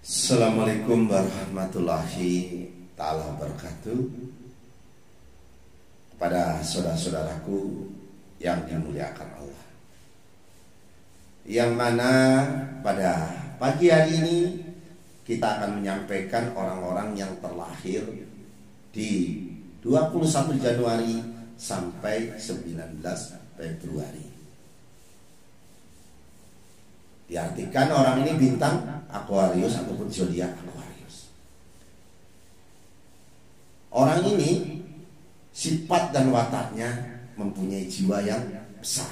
Assalamualaikum warahmatullahi ta'ala wabarakatuh. Kepada saudara-saudaraku yang dimuliakan Allah, yang mana pada pagi hari ini kita akan menyampaikan orang-orang yang terlahir di 21 Januari sampai 19 Februari. Diartikan orang ini bintang Aquarius ataupun zodiak Aquarius. Orang ini sifat dan wataknya mempunyai jiwa yang besar,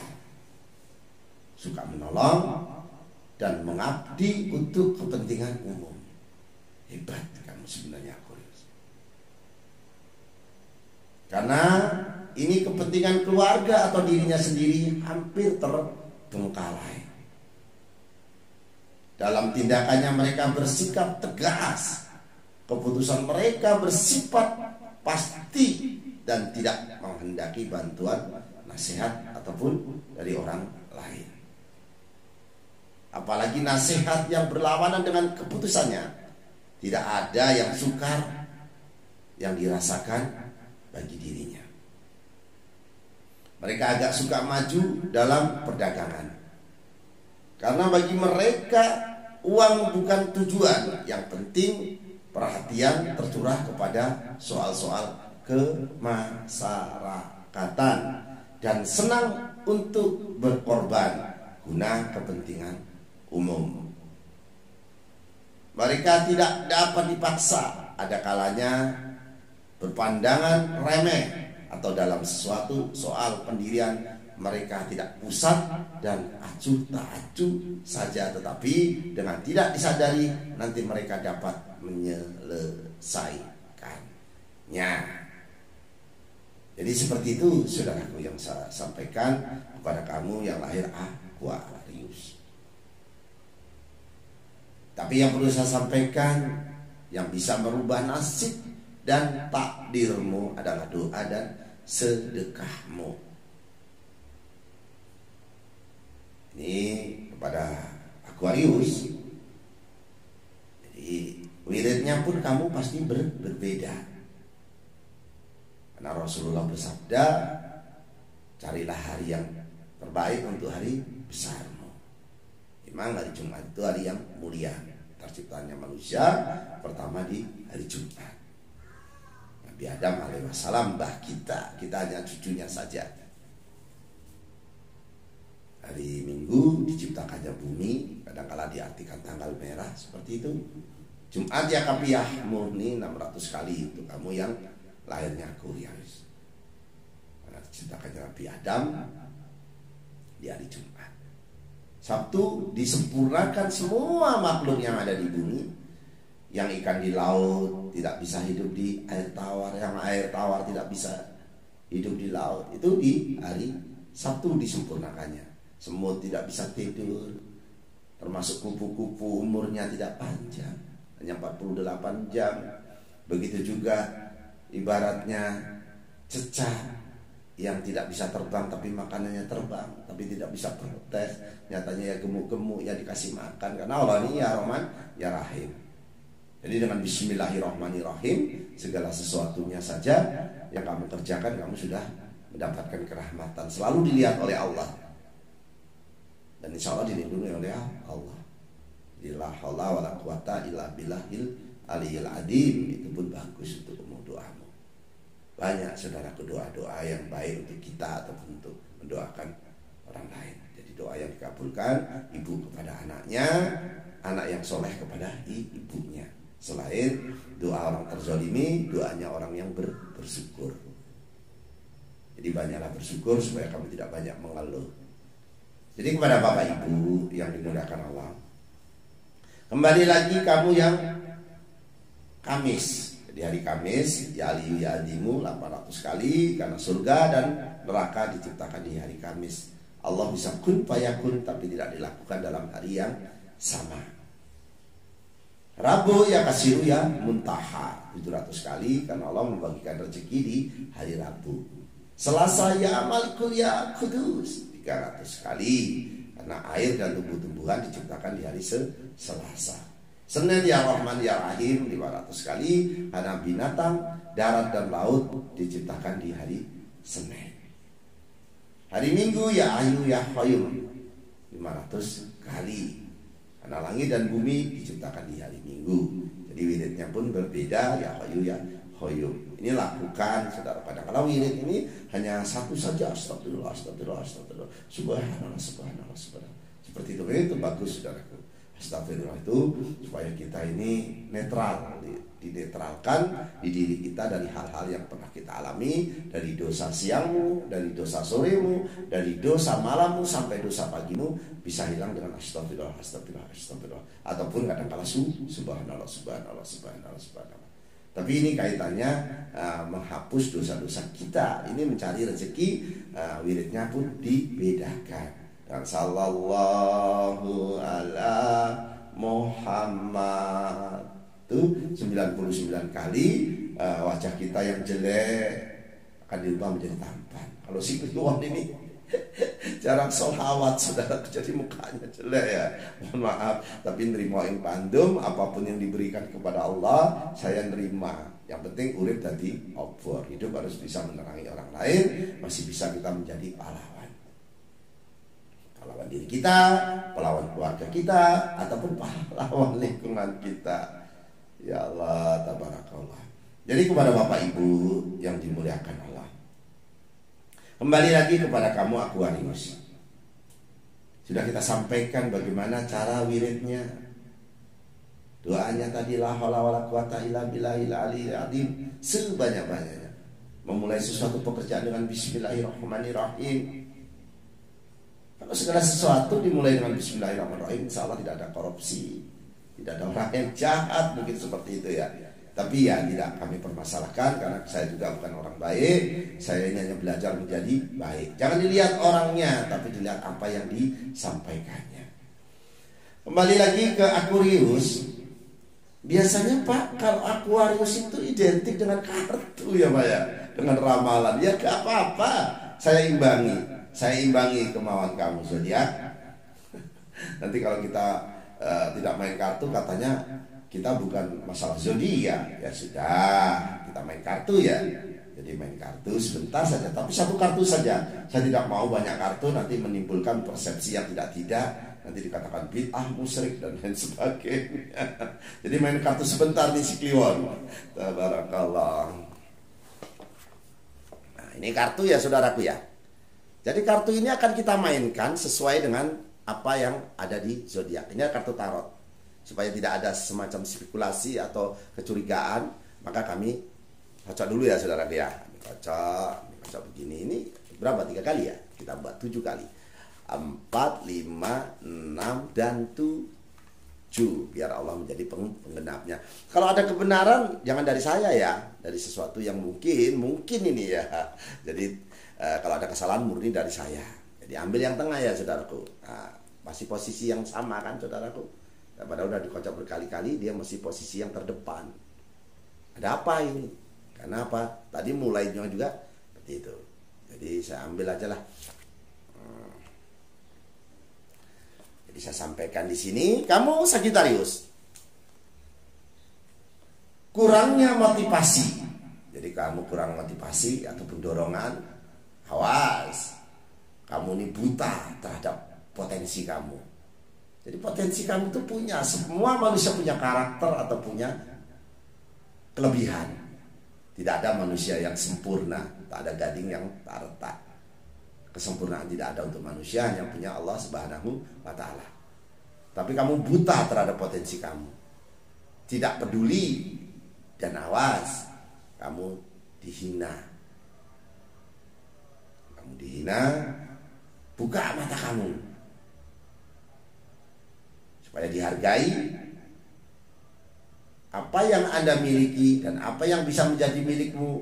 suka menolong dan mengabdi untuk kepentingan umum. Hebat kamu sebenarnya Aquarius, karena ini kepentingan keluarga atau dirinya sendiri hampir terbengkalai. Dalam tindakannya mereka bersikap tegas, keputusan mereka bersifat pasti dan tidak menghendaki bantuan, nasihat ataupun dari orang lain. Apalagi nasihat yang berlawanan dengan keputusannya. Tidak ada yang sukar yang dirasakan bagi dirinya. Mereka agak suka maju dalam perdagangan, karena bagi mereka uang bukan tujuan, yang penting perhatian tercurah kepada soal-soal kemasyarakatan dan senang untuk berkorban guna kepentingan umum. Mereka tidak dapat dipaksa, ada kalanya berpandangan remeh atau dalam sesuatu soal pendirian mereka tidak pusat dan acuh tak acuh saja, tetapi dengan tidak disadari nanti mereka dapat menyelesaikannya. Jadi seperti itu saudaraku yang saya sampaikan kepada kamu yang lahir Aquarius. Tapi yang perlu saya sampaikan, yang bisa merubah nasib dan takdirmu adalah doa dan sedekahmu. Ini kepada Aquarius. Jadi wiridnya pun kamu pasti berbeda. Karena Rasulullah bersabda, carilah hari yang terbaik untuk hari besarmu. Memang hari Jumat itu hari yang mulia, terciptanya manusia pertama di hari Jumat. Nabi Adam alaihissalam, mbah kita hanya cucunya saja. Hari Minggu diciptakannya bumi, kadang-kala diartikan tanggal merah seperti itu. Jumat ya kapiah murni 600 kali itu kamu yang lahirnya Aquarius. Karena diciptakannya Nabi Adam di hari Jumat. Sabtu disempurnakan semua makhluk yang ada di bumi. Yang ikan di laut tidak bisa hidup di air tawar, yang air tawar tidak bisa hidup di laut. Itu di hari Sabtu disempurnakannya. Semut tidak bisa tidur, termasuk kupu-kupu umurnya tidak panjang, hanya 48 jam. Begitu juga ibaratnya cecah yang tidak bisa terbang tapi makanannya terbang, tapi tidak bisa protes. Nyatanya ya gemuk-gemuk, ya dikasih makan, karena Allah ini ya Rahman ya Rahim. Jadi dengan Bismillahirrahmanirrahim, segala sesuatunya saja yang kamu kerjakan, kamu sudah mendapatkan kerahmatan, selalu dilihat oleh Allah. Dan insya Allah dilindungi oleh Allah. La haula wala quwata illa billahil aliyil adim. Itu pun bagus untuk doamu. Banyak saudaraku doa-doa yang baik untuk kita ataupun untuk mendoakan orang lain. Jadi doa yang dikabulkan, ibu kepada anaknya, anak yang soleh kepada ibunya. Selain doa orang terzolimi, doanya orang yang bersyukur. Jadi banyaklah bersyukur supaya kamu tidak banyak mengeluh. Jadi kepada Bapak Ibu yang dimuliakan Allah, kembali lagi kamu yang Kamis. Di hari Kamis, ya aliyu ya adimu 800 kali, karena surga dan neraka diciptakan di hari Kamis. Allah bisa kun fayakun, tapi tidak dilakukan dalam hari yang sama. Rabu ya kasiru ya muntaha 700 kali, karena Allah membagikan rezeki di hari Rabu. Selasa ya malikul ya kudus 300 kali, karena air dan tumbuh-tumbuhan diciptakan di hari Selasa. Senin ya Rahman ya Rahim 500 kali, karena binatang, darat dan laut diciptakan di hari Senin. Hari Minggu ya Ayu ya Qayyum 500 kali, karena langit dan bumi diciptakan di hari Minggu. Jadi wiridnya pun berbeda, ya Ayu ya Qayyum. Ini lakukan saudara. Kalau wirid ini hanya satu saja, astagfirullah, astagfirullah, astagfirullah, subhanallah, subhanallah, subhanallah. Seperti itu bagus saudaraku. Astagfirullah itu supaya kita ini netral, dinetralkan di diri kita dari hal-hal yang pernah kita alami, dari dosa siangmu, dari dosa soremu, dari dosa malammu sampai dosa pagimu, bisa hilang dengan astagfirullah, astagfirullah, astagfirullah. Ataupun kadang-kala subhanallah, subhanallah, subhanallah, subhanallah. Tapi ini kaitannya menghapus dosa-dosa kita. Ini mencari rezeki, wiridnya pun dibedakan. Dan sallallahu ala Muhammad itu 99 kali wajah kita yang jelek akan diubah menjadi tampan. Kalau si Kliwon ini jarang sholawat saudara, jadi mukanya jelek ya. Mohon maaf, tapi nerima yang pandum, apapun yang diberikan kepada Allah saya nerima. Yang penting urip tadi obor, hidup harus bisa menerangi orang lain, masih bisa kita menjadi pahlawan. Pahlawan diri kita, pahlawan keluarga kita, ataupun pahlawan lingkungan kita. Ya Allah, tabarakallah. Jadi kepada Bapak Ibu yang dimuliakan Allah, kembali lagi kepada kamu Aquarius. Sudah kita sampaikan bagaimana cara wiridnya. Doanya tadi la haula wala quwata illa billahil aliyil azim, sebanyak-banyaknya. Memulai sesuatu pekerjaan dengan bismillahirrahmanirrahim. Kalau segala sesuatu dimulai dengan bismillahirrahmanirrahim, insya Allah tidak ada korupsi, tidak ada orang yang jahat, mungkin seperti itu ya. Tapi ya tidak kami permasalahkan, karena saya juga bukan orang baik. Saya ini hanya belajar menjadi baik. Jangan dilihat orangnya, tapi dilihat apa yang disampaikannya. Kembali lagi ke Aquarius. Biasanya Pak, kalau Aquarius itu identik dengan kartu ya Pak ya, dengan ramalan. Ya gak apa-apa, saya imbangi kemauan kamu zodiak. Nanti kalau kita tidak main kartu, katanya kita bukan masalah zodiak. Ya sudah, kita main kartu ya. Jadi main kartu sebentar saja, tapi satu kartu saja. Saya tidak mau banyak kartu, nanti menimbulkan persepsi yang tidak. Nanti dikatakan bid'ah, musyrik dan lain sebagainya. Jadi main kartu sebentar nih si Kliwon. Tabarakallah. Nah, ini kartu ya saudaraku ya. Jadi kartu ini akan kita mainkan sesuai dengan apa yang ada di zodiak. Ini kartu tarot. Supaya tidak ada semacam spekulasi atau kecurigaan, maka kami kocok dulu ya saudaraku ya. Kocok begini. Ini berapa? 3 kali ya? Kita buat 7 kali. 4, 5, 6, dan 7. Biar Allah menjadi penggenapnya. Kalau ada kebenaran jangan dari saya ya, dari sesuatu yang mungkin ini ya. Jadi kalau ada kesalahan murni dari saya. Jadi ambil yang tengah ya saudaraku. Nah, masih posisi yang sama kan saudaraku. Nah, padahal udah dikocok berkali-kali, dia masih posisi yang terdepan. Ada apa ini? Karena apa? Tadi mulainya juga seperti itu. Jadi saya ambil aja lah. Jadi saya sampaikan di sini, kamu Sagittarius, kurangnya motivasi. Jadi kamu kurang motivasi ataupun dorongan, awas, kamu ini buta terhadap potensi kamu. Jadi potensi kamu itu punya, semua manusia punya karakter atau punya kelebihan. Tidak ada manusia yang sempurna, tak ada gading yang tak retak. Kesempurnaan tidak ada untuk manusia, yang punya Allah Subhanahu wa ta'ala. Tapi kamu buta terhadap potensi kamu, tidak peduli, dan awas, kamu dihina. Kamu dihina, buka mata kamu supaya dihargai. Apa yang Anda miliki dan apa yang bisa menjadi milikmu,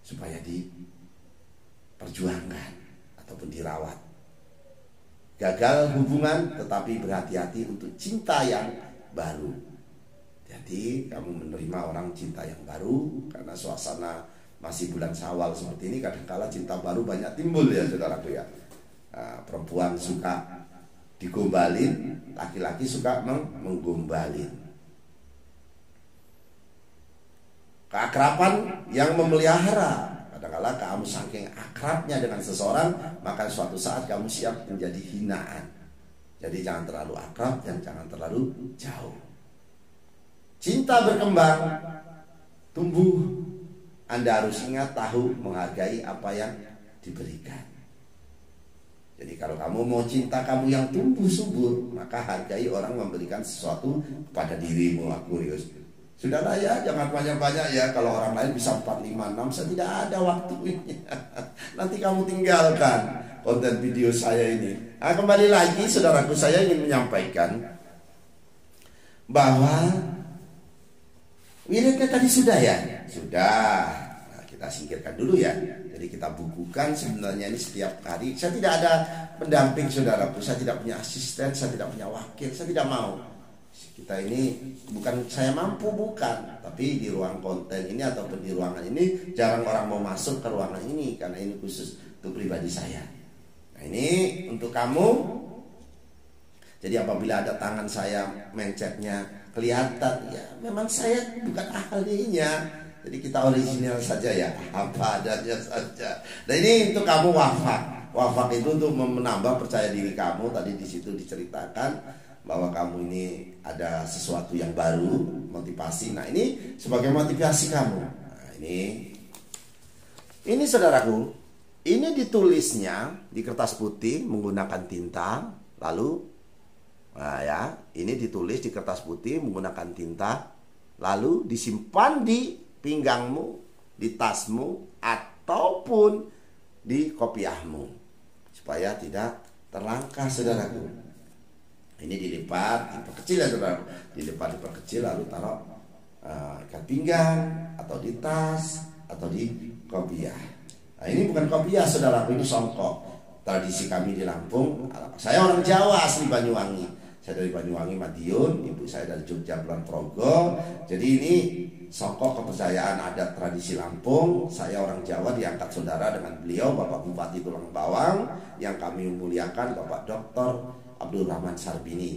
supaya diperjuangkan ataupun dirawat. Gagal hubungan, tetapi berhati-hati untuk cinta yang baru. Jadi kamu menerima orang cinta yang baru, karena suasana masih bulan Syawal seperti ini, kadang-kala cinta baru banyak timbul ya saudaraku ya. Perempuan suka digombalin, laki-laki suka menggombalin. Keakraban yang memelihara. Kadang-kala kamu saking akrabnya dengan seseorang, maka suatu saat kamu siap menjadi hinaan. Jadi jangan terlalu akrab dan jangan terlalu jauh. Cinta berkembang, tumbuh. Anda harus ingat, tahu, menghargai apa yang diberikan. Jadi kalau kamu mau cinta kamu yang tumbuh subur, maka hargai orang memberikan sesuatu kepada dirimu. Aquarius, sudahlah ya, jangan banyak-banyak ya. Kalau orang lain bisa 4, 5, 6, saya tidak ada waktunya. Nanti kamu tinggalkan konten video saya ini. Nah, kembali lagi saudaraku, saya ingin menyampaikan bahwa wiridnya tadi sudah ya? Sudah. Nah, kita singkirkan dulu ya. Jadi kita bukukan sebenarnya ini setiap hari. Saya tidak ada pendamping saudaraku. Saya tidak punya asisten, saya tidak punya wakil, saya tidak mau. Kita ini bukan saya mampu, bukan. Tapi di ruang konten ini ataupun di ruangan ini jarang orang mau masuk ke ruangan ini, karena ini khusus untuk pribadi saya. Nah, ini untuk kamu. Jadi apabila ada tangan saya mencetnya kelihatan, ya memang saya bukan ahlinya. Jadi kita original saja ya, apa adanya saja. Dan ini untuk kamu wafak. Wafak itu untuk menambah percaya diri kamu. Tadi di situ diceritakan bahwa kamu ini ada sesuatu yang baru, motivasi. Nah, ini sebagai motivasi kamu. Nah, ini saudaraku, ini ditulisnya di kertas putih menggunakan tinta, lalu nah ya, ini ditulis di kertas putih menggunakan tinta, lalu disimpan di pinggangmu, di tasmu, ataupun di kopiahmu, supaya tidak terlangkah saudaraku. Ini dilipat, diperkecil ya saudaraku, diperkecil lalu taruh ikat pinggang atau di tas atau di kopiah. Nah, ini bukan kopiah saudaraku, ini songkok. Tradisi kami di Lampung. Saya orang Jawa asli Banyuwangi. Saya dari Banyuwangi Madiun, ibu saya dari Jogja Kulon Progo. Jadi ini songkok kepercayaan adat tradisi Lampung. Saya orang Jawa diangkat saudara dengan beliau Bapak Bupati Tulang Bawang, yang kami muliakan Bapak Dr. Abdul Rahman Sarbini.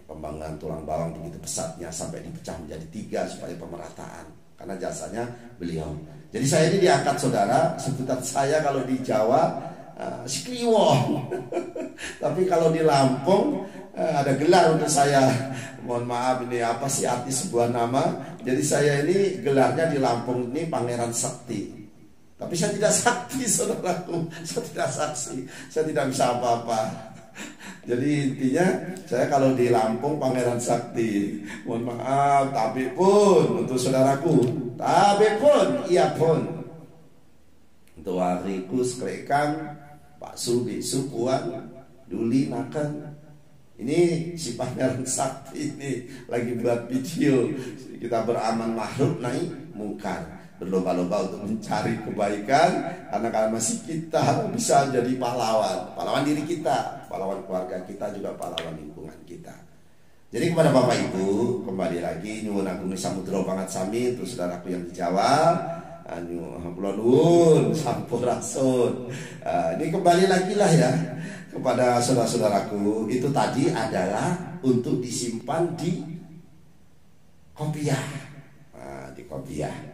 Pembangunan tulang bawang begitu pesatnya sampai dipecah menjadi 3 supaya pemerataan, karena jasanya beliau. Jadi saya ini diangkat saudara, sebutan saya kalau di Jawa Sikliwong. Tapi kalau di Lampung ada gelar untuk saya. Mohon maaf, ini apa sih arti sebuah nama? Jadi saya ini gelarnya di Lampung ini Pangeran Sakti. Tapi saya tidak sakti saudaraku, saya tidak saksi, saya tidak bisa apa-apa. Jadi intinya saya kalau di Lampung Pangeran Sakti. Mohon maaf, tapi pun untuk saudaraku, tapi pun, iya pun. Untuk hariku sekrekan Pak Subi Sukuan Duli Nakan. Ini si Pangeran Sakti ini lagi buat video. Kita beraman makhluk naik mungkar, berlomba-lomba untuk mencari kebaikan, karena masih kita bisa jadi pahlawan diri kita, pahlawan keluarga kita, juga pahlawan lingkungan kita. Jadi kepada Bapak Ibu, kembali lagi nyuwun agung samudra banget sami untuk saudaraku yang di Jawa, Pulau Sampurasun. Ini kembali lagi lah ya kepada saudara-saudaraku, itu tadi adalah untuk disimpan di kopiah, di kopiah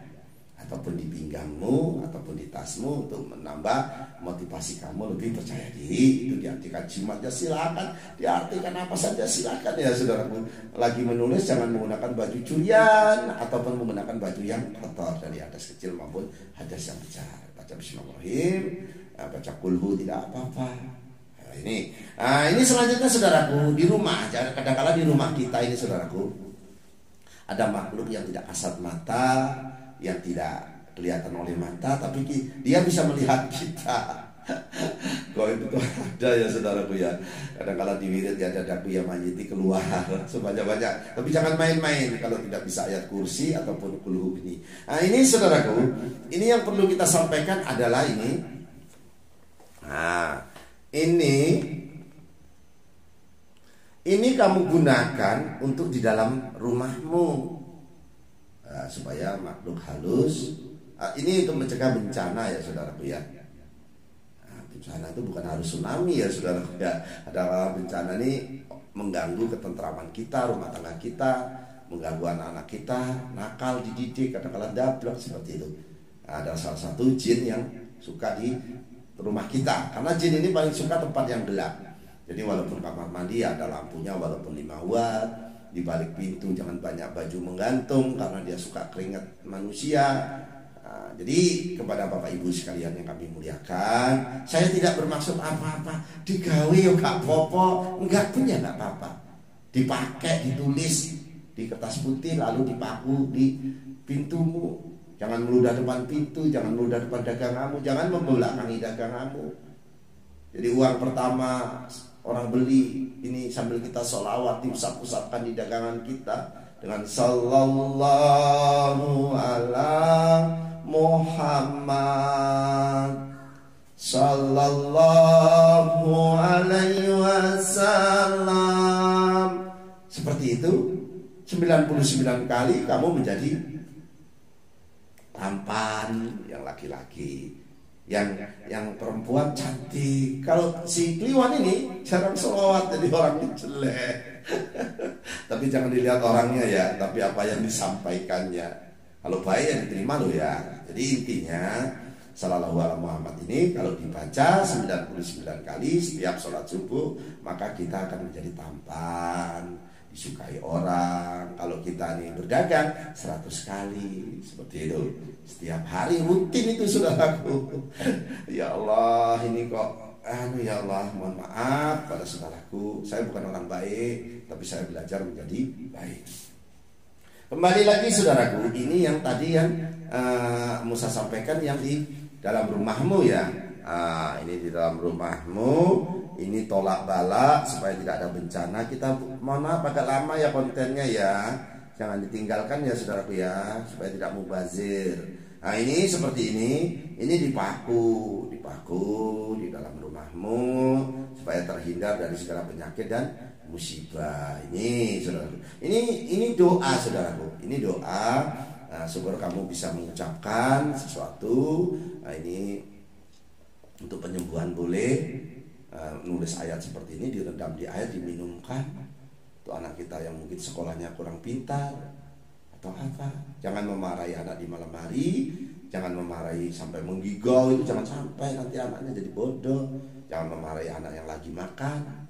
ataupun di pinggangmu ataupun di tasmu, untuk menambah motivasi kamu lebih percaya diri. Itu diartikan jimatnya silakan, diartikan apa saja silakan ya saudaraku. Lagi menulis jangan menggunakan baju curian ataupun menggunakan baju yang kotor, dari hadas kecil maupun hadas yang besar. Baca bismillahirrahmanirrahim, baca kulhu tidak apa-apa. Ini selanjutnya saudaraku, di rumah, kadang-kala di rumah kita ini saudaraku ada makhluk yang tidak kasat mata, yang tidak kelihatan oleh mata, tapi dia bisa melihat kita. Goib itu ada ya saudaraku ya. Kadang-kala di wirid ya dadaku ya mayiti keluar sebanyak-banyak. Tapi jangan main-main kalau tidak bisa ayat kursi ataupun kulhu ini. Nah ini saudaraku, ini yang perlu kita sampaikan adalah ini. Nah ini kamu gunakan untuk di dalam rumahmu. Supaya makhluk halus, ini untuk mencegah bencana ya saudaraku ya. Bencana itu bukan harus tsunami ya saudara ya. Ada bencana ini mengganggu ketentraman kita, rumah tangga kita, mengganggu anak-anak kita, nakal, dididik, kadang-kadang dablek seperti itu. Nah, ada salah satu jin yang suka di rumah kita, karena jin ini paling suka tempat yang gelap. Jadi walaupun kamar mandi ada lampunya walaupun 5 watt, di balik pintu jangan banyak baju menggantung karena dia suka keringat manusia. Nah, jadi kepada Bapak Ibu sekalian yang kami muliakan, saya tidak bermaksud apa-apa. Digawe yo gak popo, enggak punya enggak apa-apa. Dipakai, ditulis di kertas putih lalu dipaku di pintumu. Jangan meludah depan pintu, jangan meludah depan daganganmu, jangan membelakangi daganganmu. Jadi uang pertama orang beli ini sambil kita sholawat diusap-usapkan di dagangan kita dengan sallallahu ala Muhammad sallallahu alaihi wasallam. Seperti itu 99 kali kamu menjadi tampan yang laki-laki, yang perempuan cantik. Kalau si Kliwon ini jarang sholawat jadi orang jelek. Tapi jangan dilihat orangnya ya, tapi apa yang disampaikannya. Kalau baik ya diterima loh ya. Jadi intinya Sallallahu alaihi Muhammad ini kalau dibaca 99 kali setiap sholat subuh, maka kita akan menjadi tampan, disukai orang. Kalau kita nih berdagang 100 kali seperti itu setiap hari, rutin itu saudaraku. Ya Allah, ini kok ya Allah, mohon maaf pada saudaraku, saya bukan orang baik, tapi saya belajar menjadi baik. Kembali lagi saudaraku, ini yang tadi yang Musa sampaikan yang di dalam rumahmu ya. Ini di dalam rumahmu, ini tolak bala supaya tidak ada bencana. Kita mohon maaf agak lama ya kontennya ya, jangan ditinggalkan ya saudaraku ya, supaya tidak mubazir. Nah ini seperti ini dipaku di dalam rumahmu supaya terhindar dari segala penyakit dan musibah. Ini saudaraku, ini doa saudaraku, ini doa. Syukur kamu bisa mengucapkan sesuatu. Nah, ini untuk penyembuhan boleh. Nulis ayat seperti ini, direndam di air, diminumkan. Untuk anak kita yang mungkin sekolahnya kurang pintar atau apa, jangan memarahi anak di malam hari, jangan memarahi sampai menggigau, itu jangan sampai nanti anaknya jadi bodoh. Jangan memarahi anak yang lagi makan,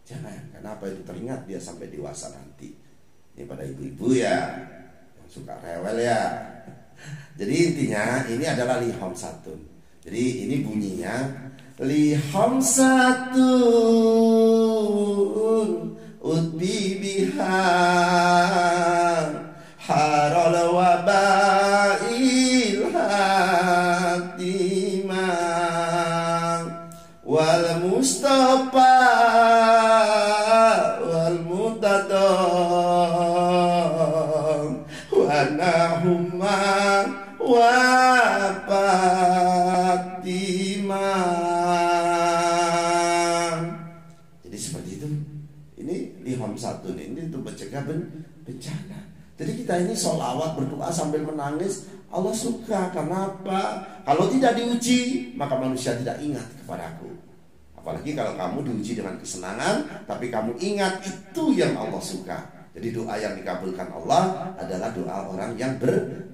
jangan, karena apa itu teringat dia sampai dewasa nanti. Ini pada ibu-ibu ya yang suka rewel ya. Jadi intinya ini adalah lihom satun. Jadi ini bunyinya lihom satun utbi biha harol wabail hatimah wal mustafa wal mutadam wa nahumma wa fatimah. Jadi seperti itu. Ini lihom satun ini untuk mencegah bencana. Jadi kita ini sholawat berdoa sambil menangis, Allah suka. Karena apa? Kalau tidak diuji, maka manusia tidak ingat kepadaku. Apalagi kalau kamu diuji dengan kesenangan, tapi kamu ingat itu yang Allah suka. Jadi doa yang dikabulkan Allah adalah doa orang yang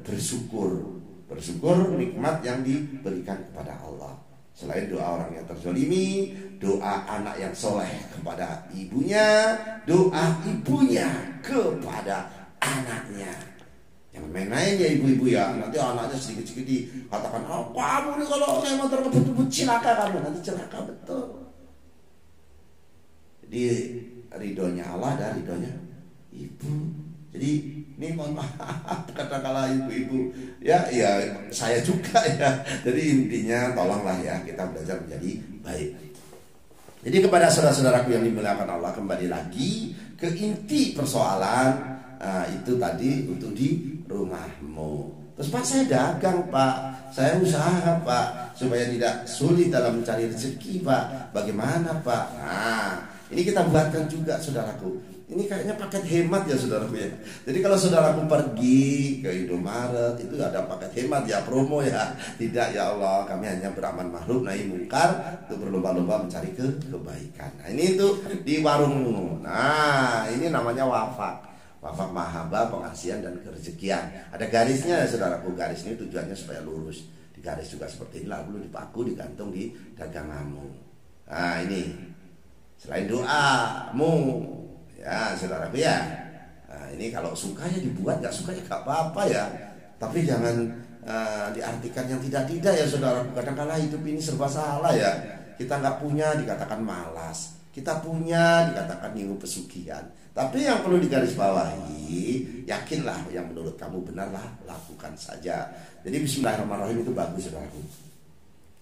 bersyukur. Bersyukur nikmat yang diberikan kepada Allah. Selain doa orang yang terzolimi, doa anak yang soleh kepada ibunya, doa ibunya kepada anaknya. Jangan main-main ya ibu-ibu ya. Nanti anaknya sedikit-sedikit dikatakan, oh kamu nih kalau naik motor ngebut-ngebut cilaka kamu, nanti celaka betul. Jadi ridhonya Allah dan ridhonya ibu. Jadi ini mohon maaf katakanlah ibu-ibu ya saya juga ya. Jadi intinya tolonglah ya kita belajar menjadi baik. Jadi kepada saudara-saudaraku yang dimuliakan Allah, kembali lagi ke inti persoalan. Itu tadi untuk di rumahmu. Terus Pak, saya dagang Pak, saya usaha Pak, supaya tidak sulit dalam mencari rezeki Pak. Bagaimana Pak? Nah ini kita buatkan juga saudaraku. Ini kayaknya paket hemat ya saudaraku ya. Jadi kalau saudaraku pergi ke Indomaret itu ada paket hemat ya, promo ya. Tidak ya Allah, kami hanya beramal ma'ruf nahi mungkar untuk berlomba-lomba mencari kebaikan. Nah ini itu di warungmu. Nah ini namanya wafak. Wafak mahabbah, pengasihan dan kerezekian. Ada garisnya ya saudaraku. Garis ini tujuannya supaya lurus. Di garis juga seperti ini, lalu dipaku digantung di daganganmu. Nah ini selain doamu ya saudaraku ya. Nah, ini kalau suka ya dibuat, nggak suka ya nggak apa-apa ya. Tapi jangan diartikan yang tidak-tidak ya saudaraku. Kadang-kala hidup ini serba salah ya. Kita nggak punya dikatakan malas, kita punya dikatakan nyinggung pesugihan. Tapi yang perlu digarisbawahi, yakinlah yang menurut kamu benarlah, lakukan saja. Jadi bismillahirrahmanirrahim itu bagus saudaraku.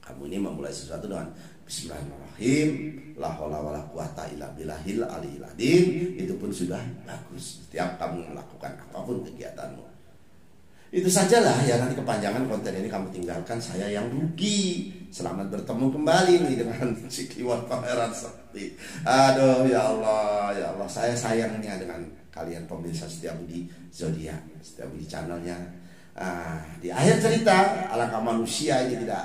Kamu ini memulai sesuatu dengan bismillahirrahmanirrahim, la haula wala quwata illa billahil aliyil azim, itu pun sudah bagus. Setiap kamu melakukan apapun kegiatanmu. Itu sajalah ya, nanti kepanjangan konten ini kamu tinggalkan, saya yang rugi. Selamat bertemu kembali nih dengan si Kliwon Pangeran Sekti. Aduh ya Allah, saya sayangnya dengan kalian pemirsa Setiabudi Zodiak, Setiabudi channelnya. Di akhir cerita, alangkah manusia ini tidak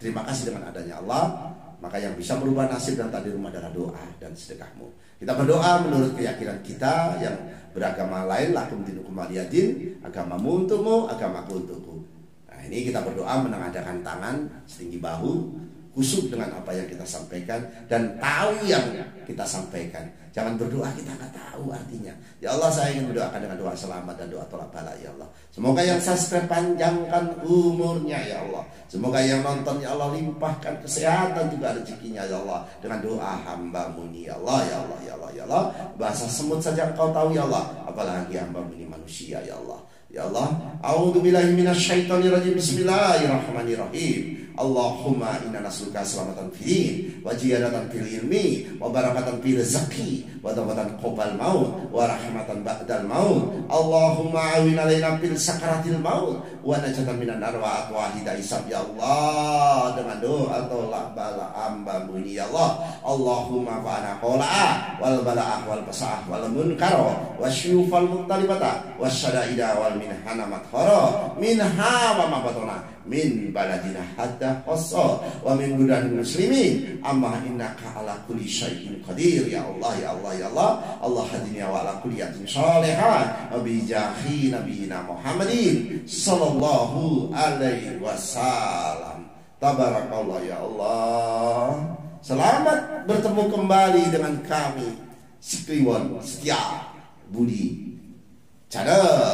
terima kasih dengan adanya Allah. Maka yang bisa merubah nasib dan takdir rumah adalah doa dan sedekahmu. Kita berdoa menurut keyakinan kita yang beragama lain, lakum dinukum waliyadin, agamamu untukmu, agamaku untukku. Nah ini kita berdoa menengadahkan tangan setinggi bahu, khusyuk dengan apa yang kita sampaikan dan tahu yang kita sampaikan. Jangan berdoa kita nggak tahu artinya. Ya Allah, saya ingin berdoakan dengan doa selamat dan doa tolak bala ya Allah. Semoga yang subscribe panjangkan umurnya ya Allah. Semoga yang nonton ya Allah limpahkan kesehatan juga rezekinya ya Allah. Dengan doa hamba-Mu ini ya Allah, ya Allah, ya Allah, ya Allah. Bahasa semut saja Engkau tahu ya Allah, apalagi hamba-Mu ini manusia ya Allah. Ya Allah, a'udzubillahi minasyaitonirrajim. Bismillahirrahmanirrahim. Allahumma inna nas'aluka salamatan fid wa ziyadatan fil ilmi wa barakatan fil rizqi wa tawbatan qabal maut wa rahmatan ba'dal maut. Allahumma awin alaina fil sakaratil maut wa najatan minan nar wa aqwahida isab ya Allah. Dengan doa tolak bala hamba-Mu ini ya Allah. Allahumma fa'ana qola'a wal bala'ah wal basa'ah wal munkara wasyufal muttalibata wasyada'ida wal minhana mathara minha wa mabatona min baladina hatta khassa wa min budan muslimin amma innaka ala kulli syai'in qadir ya Allah, ya Allah, ya Allah. Allah hadini wa ala kulli yatin shalihan wa bi jahi nabiyina Muhammadin sallallahu alaihi wasallam. Tabarakallah ya Allah. Selamat bertemu kembali dengan kami Kliwon Setiabudi Channel.